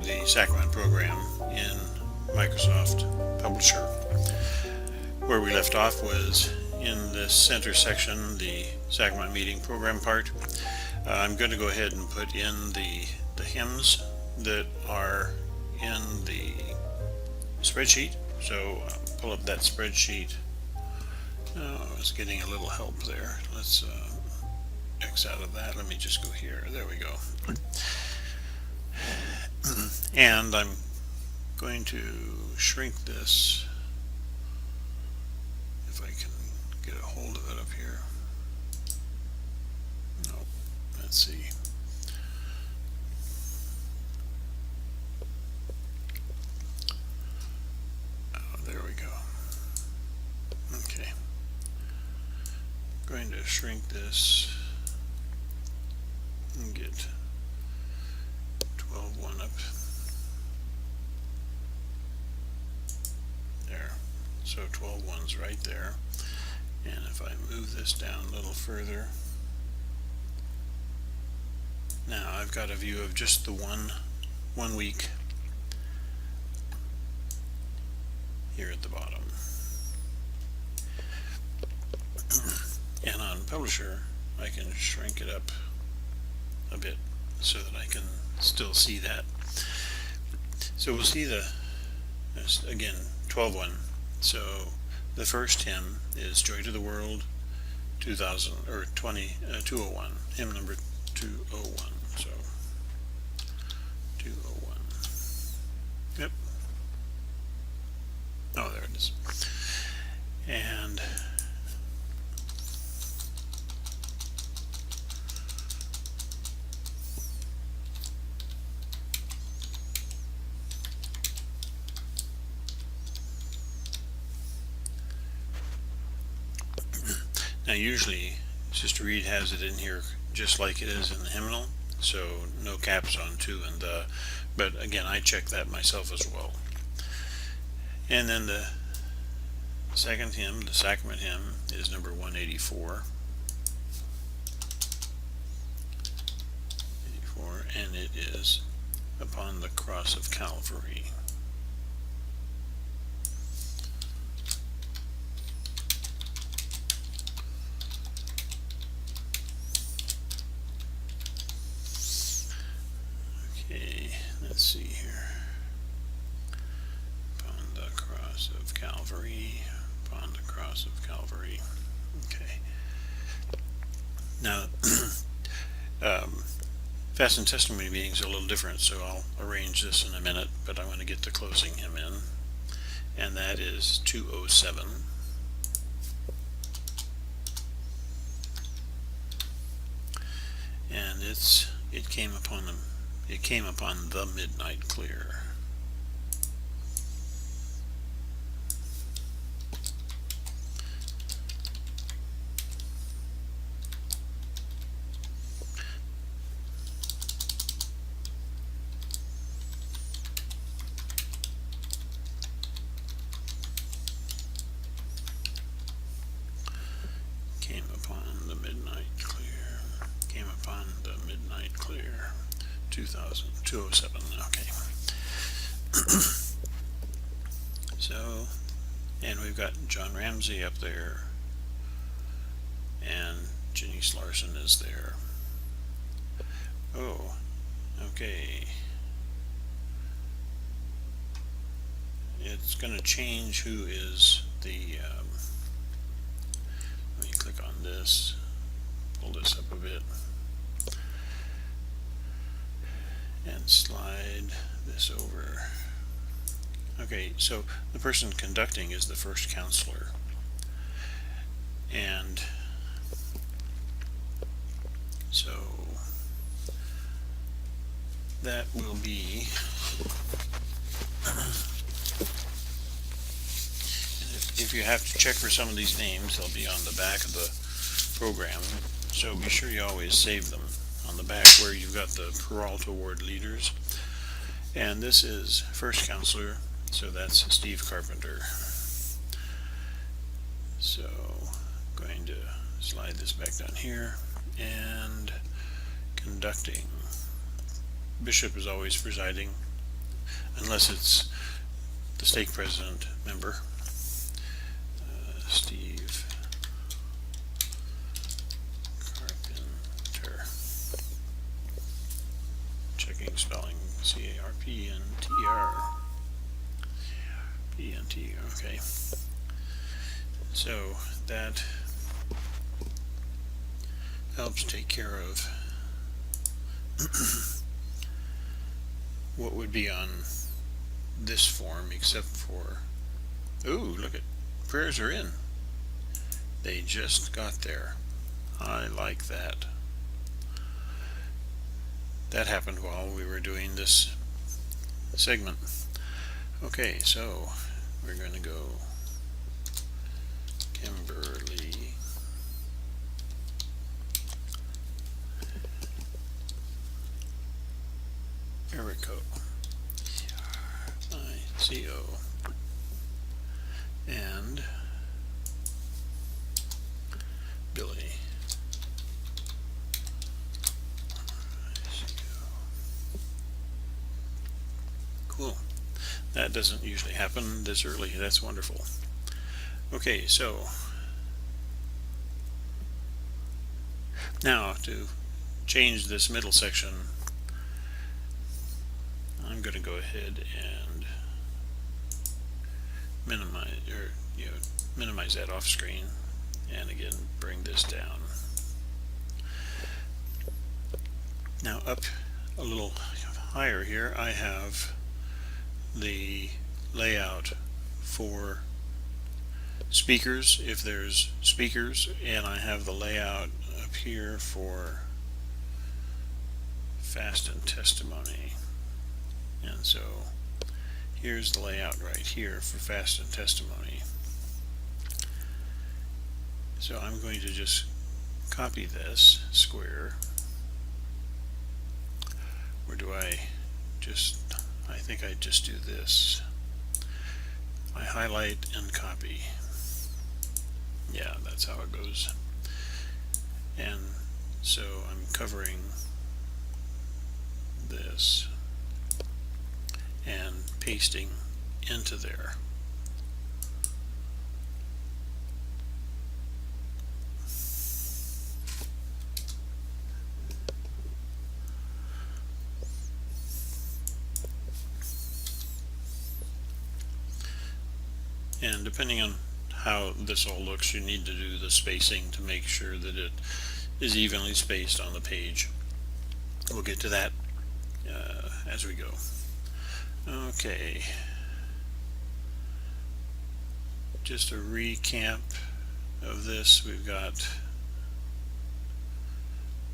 the Sacrament program in Microsoft Publisher. Where we left off was in this center section, the Sacrament Meeting Program part. I'm going to go ahead and put in the hymns that are in the spreadsheet. So pull up that spreadsheet. Oh, I was getting a little help there. Let's X out of that. Let me just go here. There we go. And I'm going to shrink this if I can get a hold of it up here. No, let's see. Oh, there we go. Okay. I'm going to shrink this and get 12.1 up there. So 12.1's right there. And if I move this down a little further, now I've got a view of just the one week here at the bottom. And on Publisher, I can shrink it up a bit so that I can still see that. So we'll see again, 12.1. So the first hymn is Joy to the World 201, hymn number 201. So 201. Yep. Oh, there it is. And now usually Sister Reed has it in here just like it is in the hymnal, so no caps on to and the, but again I check that myself as well. And then the second hymn, the Sacrament hymn, is number 184. And it is Upon the Cross of Calvary. Okay, let's see here. Upon the Cross of Calvary. Upon the Cross of Calvary. Okay. Now, Fast and Testimony meetings are a little different, so I'll arrange this in a minute, but I want to get the closing hymn in, and that is 207. And it came upon the midnight clear. Came upon the midnight clear. Came upon the midnight clear. 207. Okay. So, and we've got John Ramsey up there, and Janice Larson is there. Oh, okay. It's going to change who is the. Let me click on this. Pull this up a bit. And slide this over. Okay, so the person conducting is the first counselor, and so that will be if you have to check for some of these names, they'll be on the back of the program, so be sure you always save them on the back where you've got the Peralta Ward leaders. And this is first counselor, so that's Steve Carpenter. So I'm going to slide this back down here, and conducting. Bishop is always presiding, unless it's the stake president member, Steve Carpenter. Checking spelling, C-A-R-P-N-T-R. P-N-T, okay. So that helps take care of what would be on this form, except for, ooh, look at, prayers are in. They just got there. I like that. That happened while we were doing this segment. Okay, so we're going to go Kimberly Erico, I-C-O, and Billy. Cool. That doesn't usually happen this early. That's wonderful. Okay, so now to change this middle section, I'm going to go ahead and minimize that off screen, and again bring this down. Now up a little higher here, I have the layout for speakers, if there's speakers, and I have the layout up here for fast and testimony. And so here's the layout right here for fast and testimony. So I'm going to just copy this square. Or do I think I just do this. I highlight and copy. Yeah, that's how it goes. And so I'm covering this and pasting into there. And depending on how this all looks, you need to do the spacing to make sure that it is evenly spaced on the page. We'll get to that as we go. Okay. Just a recap of this. We've got,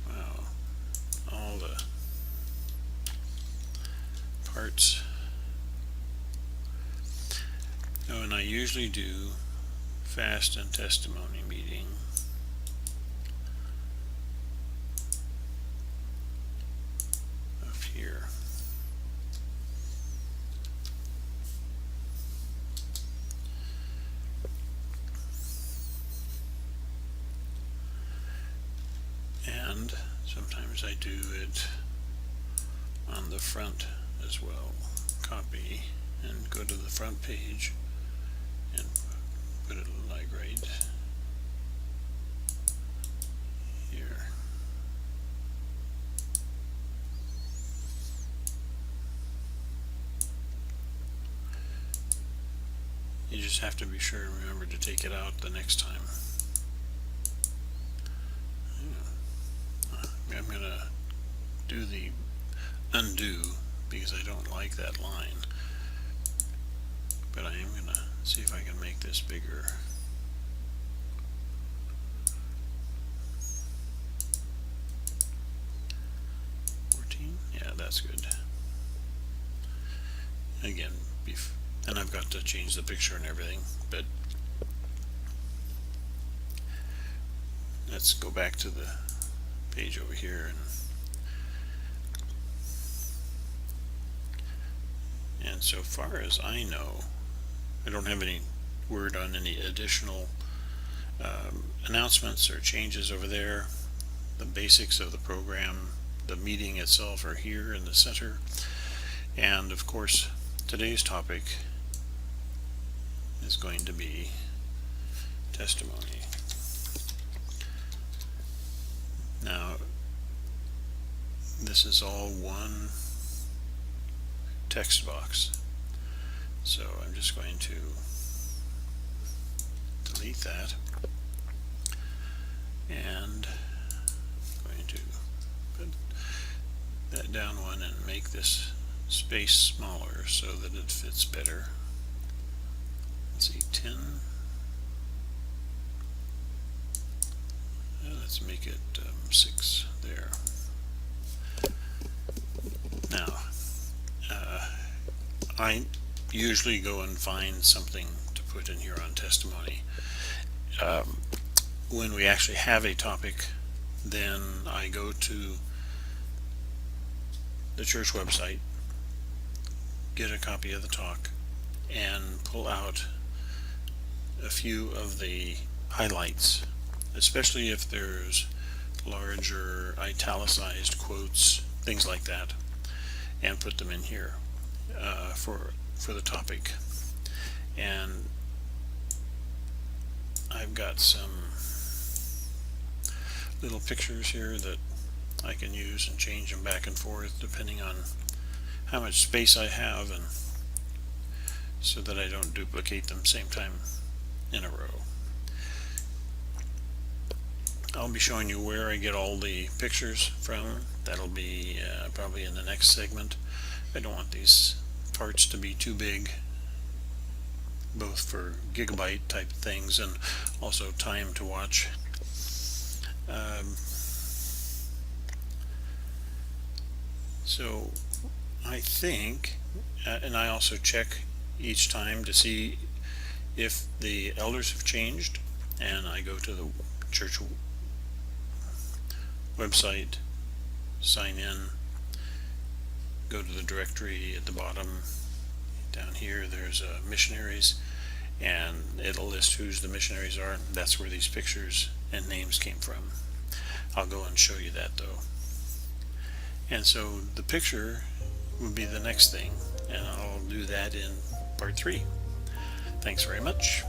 wow, all the parts. Oh, and I usually do fast and testimony meeting. Up here. And sometimes I do it on the front as well. Copy and go to the front page and put it like right here. You just have to be sure and remember to take it out the next time. I'm going to do the undo because I don't like that line. But I am going to see if I can make this bigger. Yeah, that's good. Again, and I've got to change the picture and everything, but let's go back to the page over here, and so far as I know, I don't have any word on any additional announcements or changes over there. The basics of the program, the meeting itself are here in the center, and of course today's topic is going to be testimony. Now, this is all one text box, so I'm just going to delete that and going to put that down one and make this space smaller so that it fits better. Let's see, 10. Let's make it 6 there. Now, I usually go and find something to put in here on testimony. When we actually have a topic, then I go to the church website, get a copy of the talk, and pull out a few of the highlights, especially if there's larger italicized quotes, things like that, and put them in here for the topic. And I've got some little pictures here that I can use and change them back and forth depending on how much space I have, and so that I don't duplicate them same time in a row. I'll be showing you where I get all the pictures from. That'll be probably in the next segment. I don't want these parts to be too big, both for gigabyte type things and also time to watch. So I think, and I also check each time to see if the elders have changed, and I go to the church website, sign in, go to the directory at the bottom. Down here there's missionaries, and it'll list who's the missionaries are. That's where these pictures and names came from. I'll go and show you that though. And so the picture would be the next thing, and I'll do that in part 3. Thanks very much.